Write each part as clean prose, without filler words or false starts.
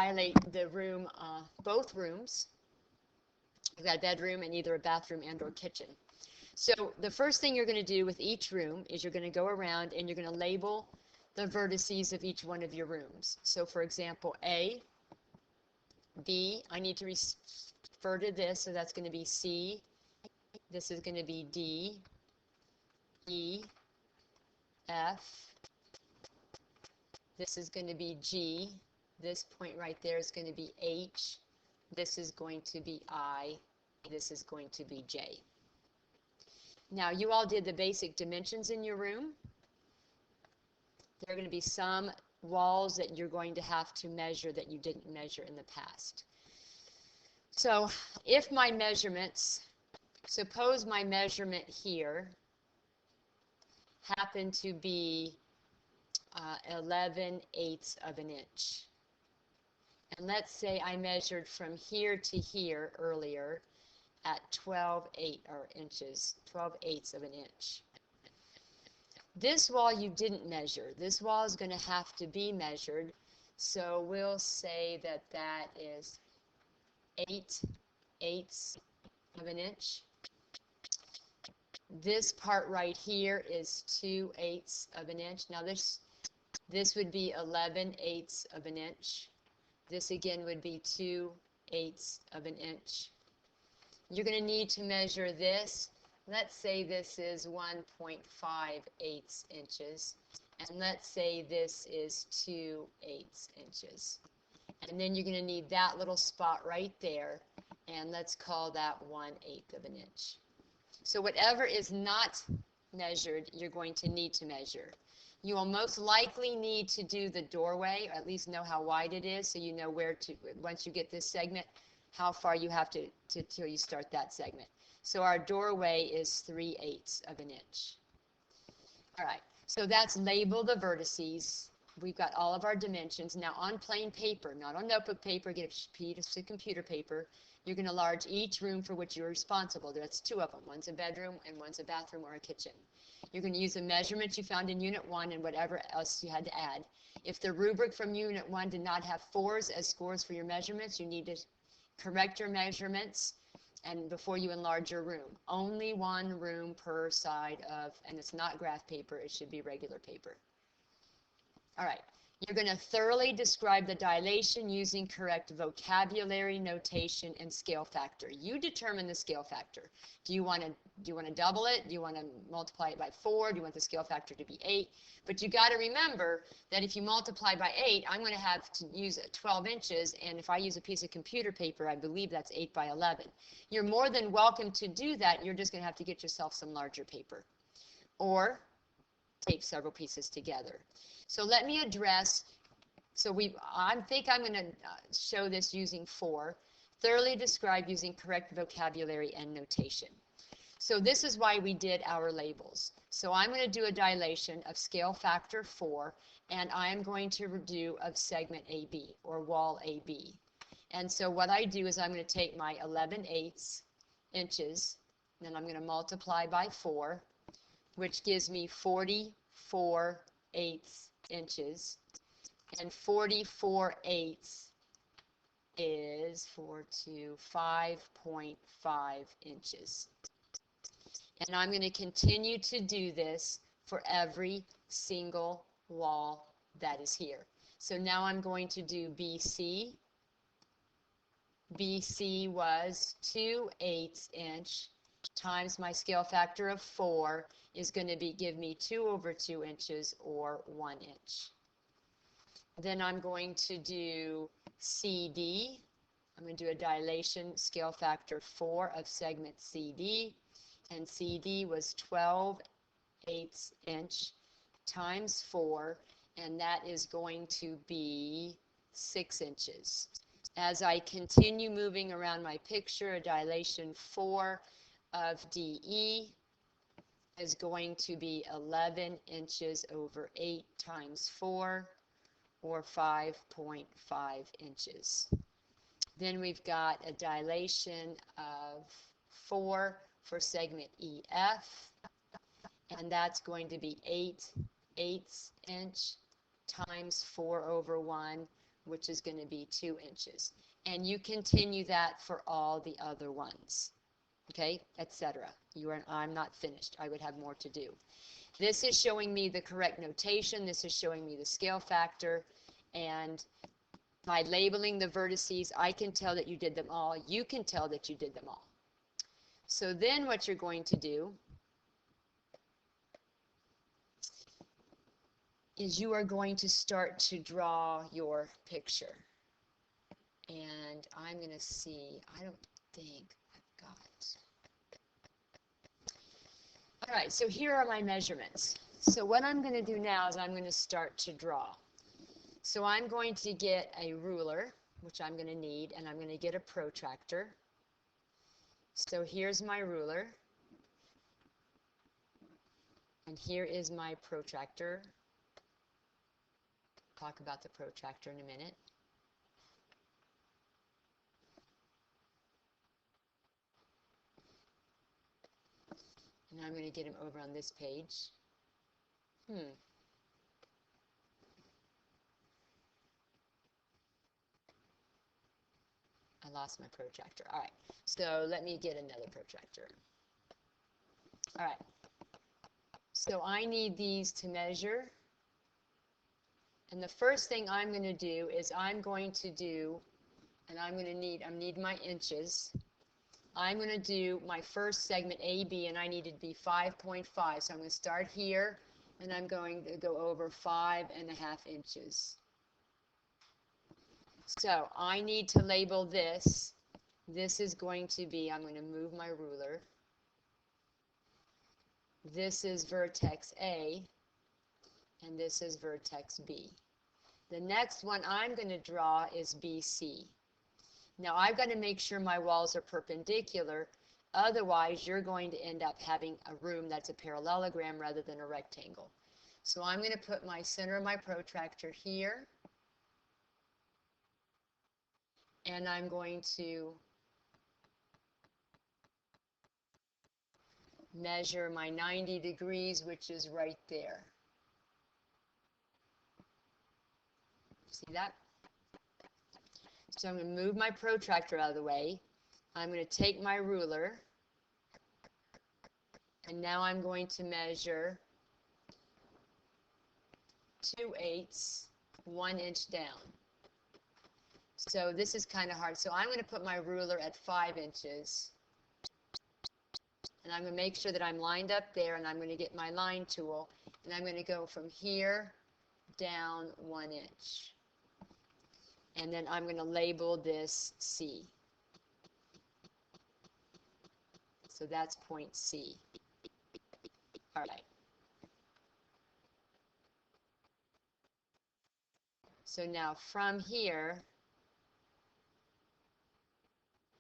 dilate the room, both rooms. You've got a bedroom and either a bathroom and or kitchen. So the first thing you're going to do with each room is you're going to go around and you're going to label the vertices of each one of your rooms. So for example, A, B, I need to refer to this, so that's going to be C, this is going to be D, E, F, this is going to be G, this point right there is going to be H, this is going to be I, this is going to be J. Now you all did the basic dimensions in your room. There are going to be some walls that you're going to have to measure that you didn't measure in the past. So if my measurements, suppose my measurement here happened to be 11/8 of an inch. And let's say I measured from here to here earlier at 12/8 of an inch. This wall you didn't measure. This wall is going to have to be measured. So we'll say that that is 8/8 of an inch. This part right here is 2/8 of an inch. Now this would be 11/8 of an inch. This again would be 2/8 of an inch. You're going to need to measure this. Let's say this is 1.58 inches, and let's say this is 2/8 inches. And then you're going to need that little spot right there, and let's call that 1/8 of an inch. So whatever is not measured, you're going to need to measure. You will most likely need to do the doorway, or at least know how wide it is, so you know where to, once you get this segment, how far you have to till you start that segment. So our doorway is 3/8 of an inch. All right, so that's label the vertices. We've got all of our dimensions. Now on plain paper, not on notebook paper, get a piece of computer paper, you're going to enlarge each room for which you're responsible. That's two of them. One's a bedroom and one's a bathroom or a kitchen. You're going to use the measurements you found in Unit 1 and whatever else you had to add. If the rubric from Unit 1 did not have 4s as scores for your measurements, you need to correct your measurements and before you enlarge your room. Only one room per side of, and it's not graph paper, it should be regular paper. All right, you're going to thoroughly describe the dilation using correct vocabulary, notation, and scale factor. You determine the scale factor. Do you want to double it? Do you want to multiply it by 4? Do you want the scale factor to be 8? But you got to remember that if you multiply by 8, I'm going to have to use 12 inches, and if I use a piece of computer paper, I believe that's 8 by 11. You're more than welcome to do that. You're just going to have to get yourself some larger paper, or tape several pieces together. So let me address, I think I'm going to show this using 4. Thoroughly describe using correct vocabulary and notation. So this is why we did our labels. So I'm going to do a dilation of scale factor 4, and I'm going to do of segment AB, or wall AB. And so what I do is I'm going to take my 11/8 inches, and then I'm going to multiply by 4, which gives me 44/8 inches, and 44/8 is 5.5 inches. And I'm going to continue to do this for every single wall that is here. So now I'm going to do BC. BC was 2/8 inch times my scale factor of 4 is going to give me 2/2 inches, or 1 inch. Then I'm going to do CD. I'm going to do a dilation scale factor 4 of segment CD, and CD was 12/8 inch times 4, and that is going to be 6 inches. As I continue moving around my picture, a dilation 4 of DE is going to be 11 inches over 8 times 4, or 5.5 inches. Then we've got a dilation of 4 for segment EF, and that's going to be 8/8 inch times 4/1, which is going to be 2 inches. And you continue that for all the other ones, okay, etc. I'm not finished. I would have more to do. This is showing me the correct notation. This is showing me the scale factor. And by labeling the vertices, I can tell that you did them all. You can tell that you did them all. So then what you're going to do is you are going to start to draw your picture. And I'm going to see, I don't think I've got. All right, so here are my measurements. So what I'm going to do now is I'm going to start to draw. So I'm going to get a ruler, which I'm going to need, and I'm going to get a protractor. So here's my ruler. And here is my protractor. Talk about the protractor in a minute. And I'm going to get him over on this page. I lost my protractor. All right, so let me get another protractor. All right, so I need these to measure. And the first thing I'm going to do is I'm going to do, and I need my inches. I'm going to do my first segment AB, and I need it to be 5.5. So I'm going to start here, and I'm going to go over 5.5 inches. So I need to label this. This is going to be, I'm going to move my ruler. This is vertex A, and this is vertex B. The next one I'm going to draw is BC. Now I've got to make sure my walls are perpendicular, otherwise you're going to end up having a room that's a parallelogram rather than a rectangle. So I'm going to put my center of my protractor here, and I'm going to measure my 90 degrees, which is right there. See that? So I'm going to move my protractor out of the way. I'm going to take my ruler, and now I'm going to measure 2/8, 1 inch down. So this is kind of hard. So I'm going to put my ruler at 5 inches. And I'm going to make sure that I'm lined up there, and I'm going to get my line tool, and I'm going to go from here down 1 inch. And then I'm going to label this C. So that's point C. All right. So now from here,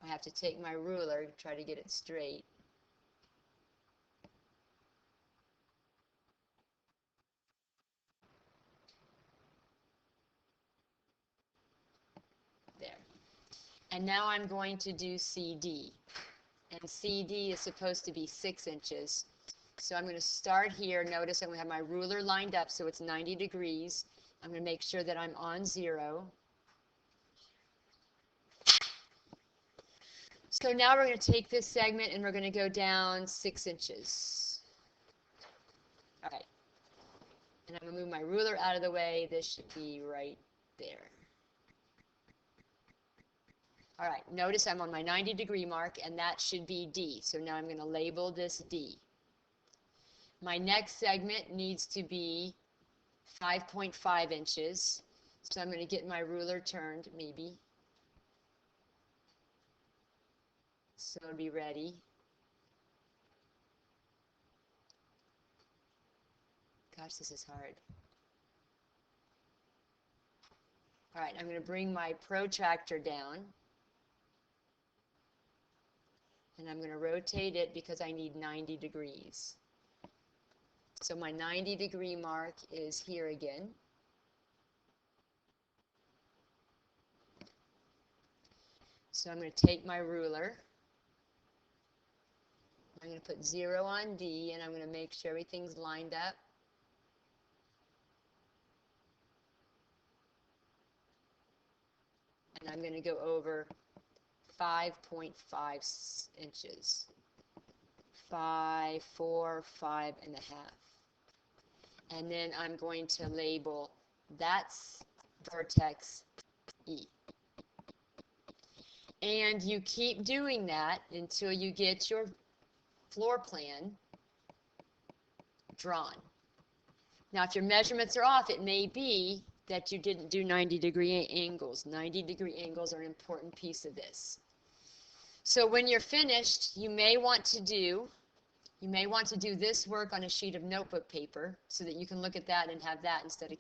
I have to take my ruler to try to get it straight. There. And now I'm going to do CD. And CD is supposed to be 6 inches. So I'm going to start here. Notice I'm going to have my ruler lined up so it's 90 degrees. I'm going to make sure that I'm on 0. So now we're going to take this segment and we're going to go down 6 inches. All right. And I'm going to move my ruler out of the way. This should be right there. All right, notice I'm on my 90-degree mark, and that should be D. So now I'm going to label this D. My next segment needs to be 5.5 inches. So I'm going to get my ruler turned, maybe. So it'll be ready. Gosh, this is hard. All right, I'm going to bring my protractor down. And I'm going to rotate it because I need 90 degrees. So my 90-degree mark is here again. So I'm going to take my ruler. I'm going to put 0 on D, and I'm going to make sure everything's lined up. and I'm going to go over 5.5 inches. 5, 4, 5.5. And then I'm going to label that's vertex E. And you keep doing that until you get your floor plan drawn. Now, if your measurements are off, it may be that you didn't do 90-degree angles. 90-degree angles are an important piece of this. So when you're finished, you may want to do this work on a sheet of notebook paper so that you can look at that and have that instead of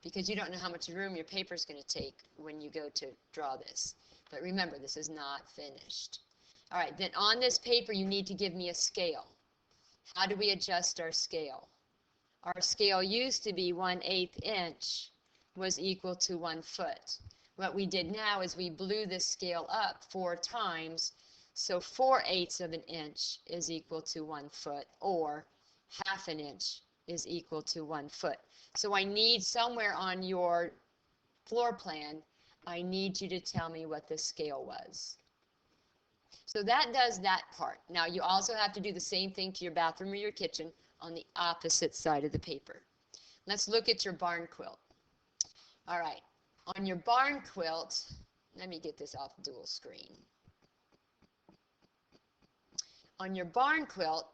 because you don't know how much room your paper is going to take when you go to draw this. But remember, this is not finished. All right, then on this paper, you need to give me a scale. How do we adjust our scale? Our scale used to be 1/8 inch was equal to 1 foot. What we did now is we blew this scale up 4 times, so 4/8 of an inch is equal to 1 foot, or 1/2 an inch is equal to 1 foot. So I need somewhere on your floor plan, I need you to tell me what the scale was. So that does that part. Now you also have to do the same thing to your bathroom or your kitchen on the opposite side of the paper. Let's look at your barn quilt. All right, on your barn quilt, let me get this off dual screen. On your barn quilt,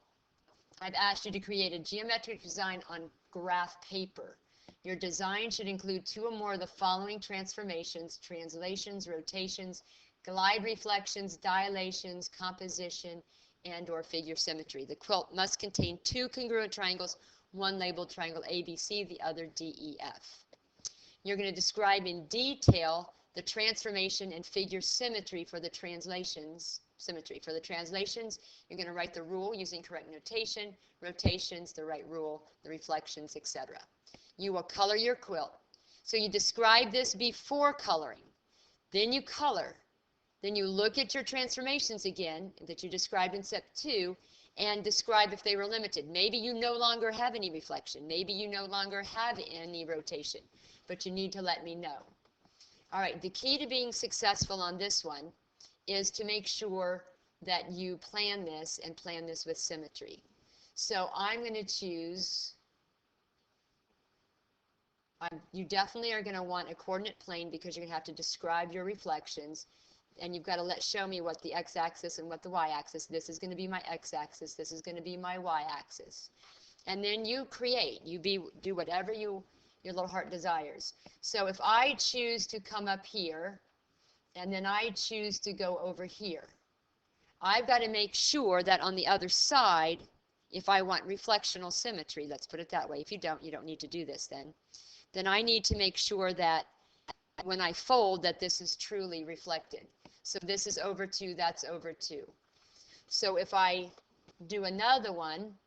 I've asked you to create a geometric design on graph paper. Your design should include 2 or more of the following transformations: translations, rotations, glide reflections, dilations, composition, and or figure symmetry. The quilt must contain 2 congruent triangles, one labeled triangle ABC, the other DEF. You're going to describe in detail the transformation and figure symmetry for the translations. For the translations, you're going to write the rule using correct notation, rotations, the right rule, the reflections, etc. You will color your quilt. So you describe this before coloring. Then you color. Then you look at your transformations again that you described in step 2 and describe if they were limited. Maybe you no longer have any reflection. Maybe you no longer have any rotation, but you need to let me know. All right, the key to being successful on this one is to make sure that you plan this and plan this with symmetry. So I'm going to choose, you definitely are going to want a coordinate plane because you're going to have to describe your reflections, and you've got to show me what the x-axis and what the y-axis. This is going to be my x-axis, this is going to be my y-axis. And then you create, do whatever your little heart desires. So if I choose to come up here, and then I choose to go over here, I've got to make sure that on the other side, if I want reflectional symmetry, let's put it that way, if you don't need to do this then I need to make sure that when I fold that this is truly reflected. So this is over 2, that's over 2. So if I do another one,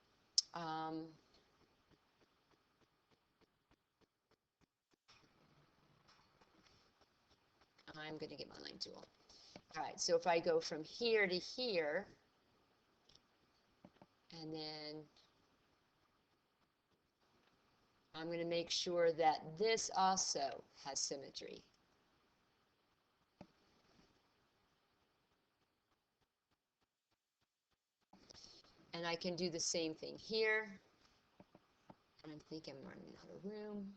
I'm going to get my line tool. All right, so if I go from here to here, and then I'm going to make sure that this also has symmetry. And I can do the same thing here. And I'm thinking I'm running out of room.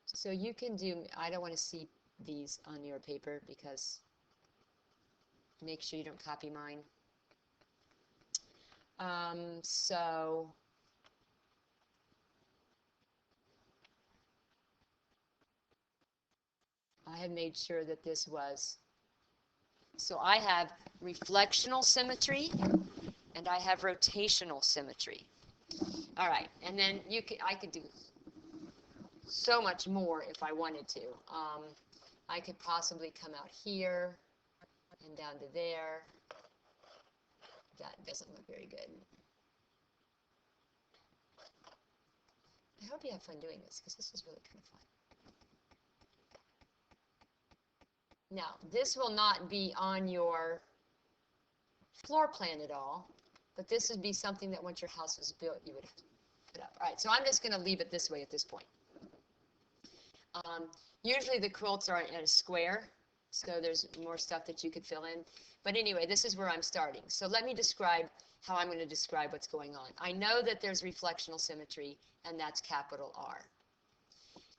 So you can do, I don't want to see these on your paper because make sure you don't copy mine. So I have made sure that this was, so I have reflectional symmetry and I have rotational symmetry. All right, and then I could do so much more if I wanted to. I could possibly come out here and down to there. That doesn't look very good. I hope you have fun doing this because this is really kind of fun. Now, this will not be on your floor plan at all, but this would be something that once your house was built, you would put up. All right, so I'm just going to leave it this way at this point. Usually the quilts are in a square, so there's more stuff that you could fill in. But anyway, this is where I'm starting. So let me describe how I'm going to describe what's going on. I know that there's reflectional symmetry, and that's capital R.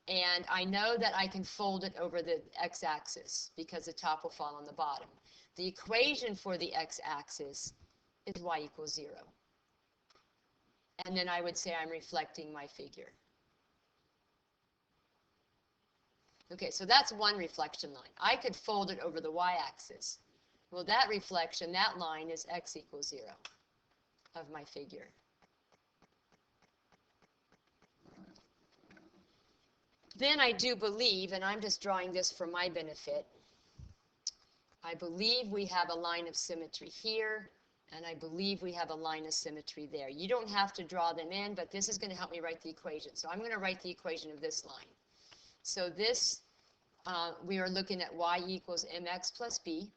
And I know that I can fold it over the x-axis because the top will fall on the bottom. The equation for the x-axis is y equals 0. And then I would say I'm reflecting my figure. Okay, so that's one reflection line. I could fold it over the y-axis. Well, that reflection, that line is x equals 0 of my figure. Then I do believe, and I'm just drawing this for my benefit, I believe we have a line of symmetry here, and I believe we have a line of symmetry there. You don't have to draw them in, but this is going to help me write the equation. So I'm going to write the equation of this line. So this, we are looking at y equals mx plus b.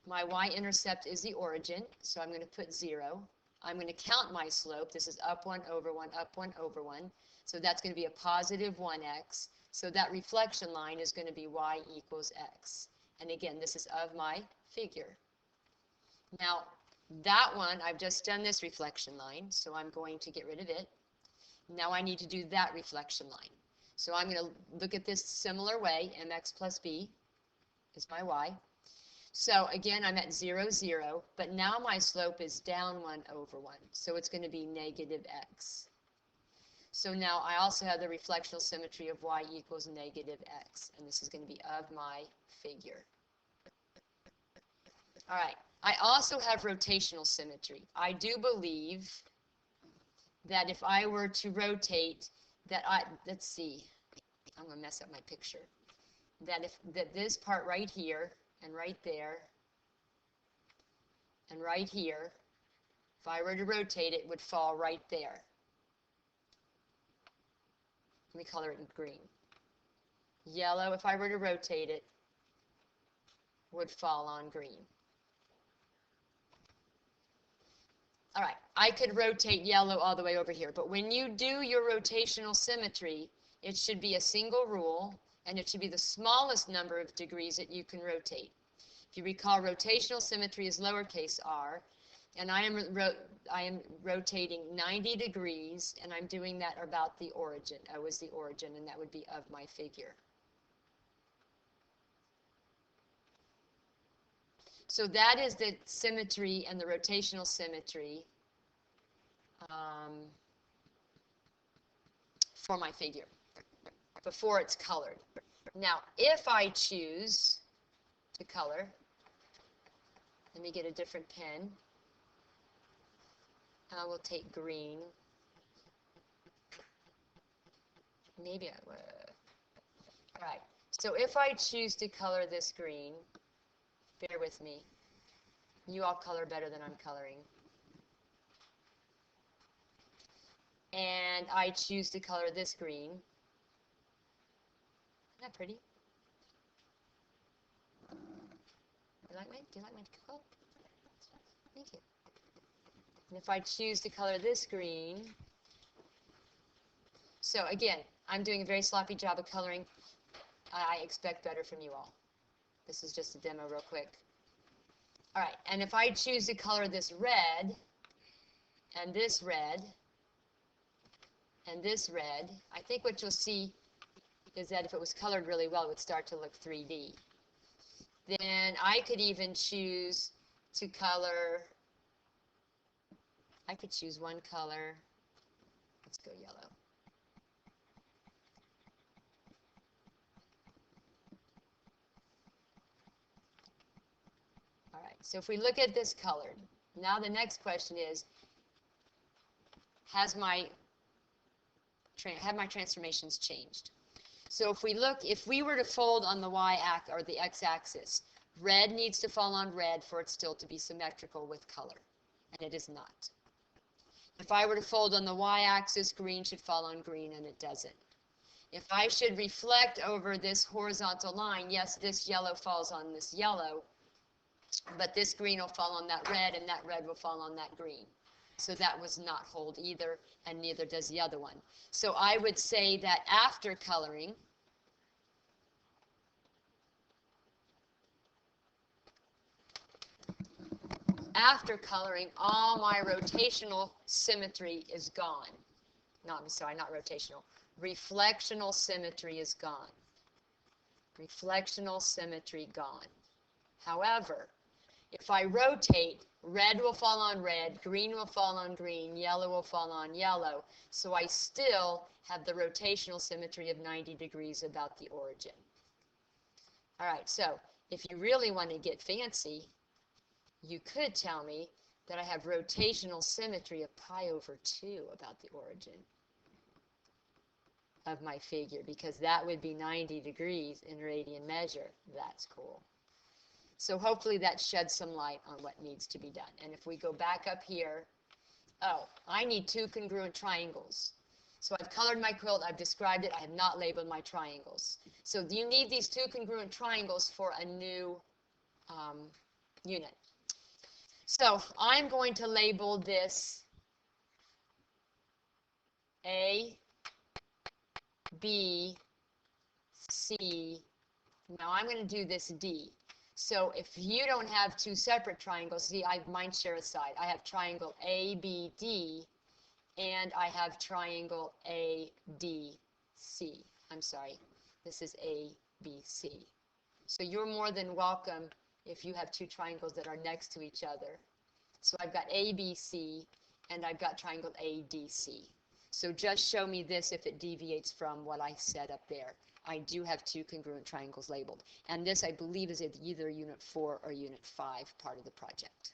My y-intercept is the origin, so I'm going to put 0. I'm going to count my slope. This is up 1 over 1, up 1 over 1. So that's going to be a positive 1x. So that reflection line is going to be y equals x. And again, this is of my figure. Now, that one, I've just done this reflection line, so I'm going to get rid of it. Now I need to do that reflection line. So I'm going to look at this similar way. Mx plus b is my y. So again, I'm at 0, 0, but now my slope is down 1 over 1. So it's going to be negative x. So now I also have the reflectional symmetry of y equals negative x, and this is going to be of my figure. All right, I also have rotational symmetry. I do believe that if I were to rotate, let's see, I'm going to mess up my picture, that this part right here, and right there, and right here, if I were to rotate it, would fall right there. Let me color it in green. Yellow, if I were to rotate it, would fall on green. All right, I could rotate yellow all the way over here, but when you do your rotational symmetry, it should be a single rule, and it should be the smallest number of degrees that you can rotate. If you recall, rotational symmetry is lowercase r, and I am rotating 90 degrees, and I'm doing that about the origin. O is the origin, and that would be of my figure. So that is the symmetry and the rotational symmetry for my figure before it's colored. Now, if I choose to color, let me get a different pen. I will take green. Maybe I would. All right. So if I choose to color this green, bear with me. You all color better than I'm coloring. And I choose to color this green. Isn't that pretty? Do you like my color? Thank you. And if I choose to color this green, so again, I'm doing a very sloppy job of coloring. I expect better from you all. This is just a demo real quick. All right, and if I choose to color this red, and this red, and this red, I think what you'll see is that if it was colored really well, it would start to look 3D. Then I could even choose to color, I could choose one color. Let's go yellow. All right, so if we look at this colored, now the next question is, have my transformations changed? So if we were to fold on the y-axis or the x-axis, red needs to fall on red for it still to be symmetrical with color, and it is not. If I were to fold on the y-axis, green should fall on green, and it doesn't. If I should reflect over this horizontal line, yes, this yellow falls on this yellow, but this green will fall on that red, and that red will fall on that green. So that was not hold either, and neither does the other one. So I would say that after coloring, all my rotational symmetry is gone. No, I'm sorry, not rotational. Reflectional symmetry is gone. Reflectional symmetry gone. However, if I rotate, red will fall on red, green will fall on green, yellow will fall on yellow, so I still have the rotational symmetry of 90 degrees about the origin. All right, so if you really want to get fancy, you could tell me that I have rotational symmetry of pi over 2 about the origin of my figure, because that would be 90 degrees in radian measure. That's cool. So hopefully that sheds some light on what needs to be done. And if we go back up here, oh, I need two congruent triangles. So I've colored my quilt, I've described it, I have not labeled my triangles. So you need these two congruent triangles for a new unit. So I'm going to label this A, B, C. Now I'm going to do this D. So if you don't have two separate triangles, see, mine share a side. I have triangle ABD, and I have triangle ADC. I'm sorry, this is ABC. So you're more than welcome if you have two triangles that are next to each other. So I've got ABC, and I've got triangle ADC. So just show me this if it deviates from what I said up there. I do have two congruent triangles labeled. And this, I believe, is either Unit 4 or Unit 5 part of the project.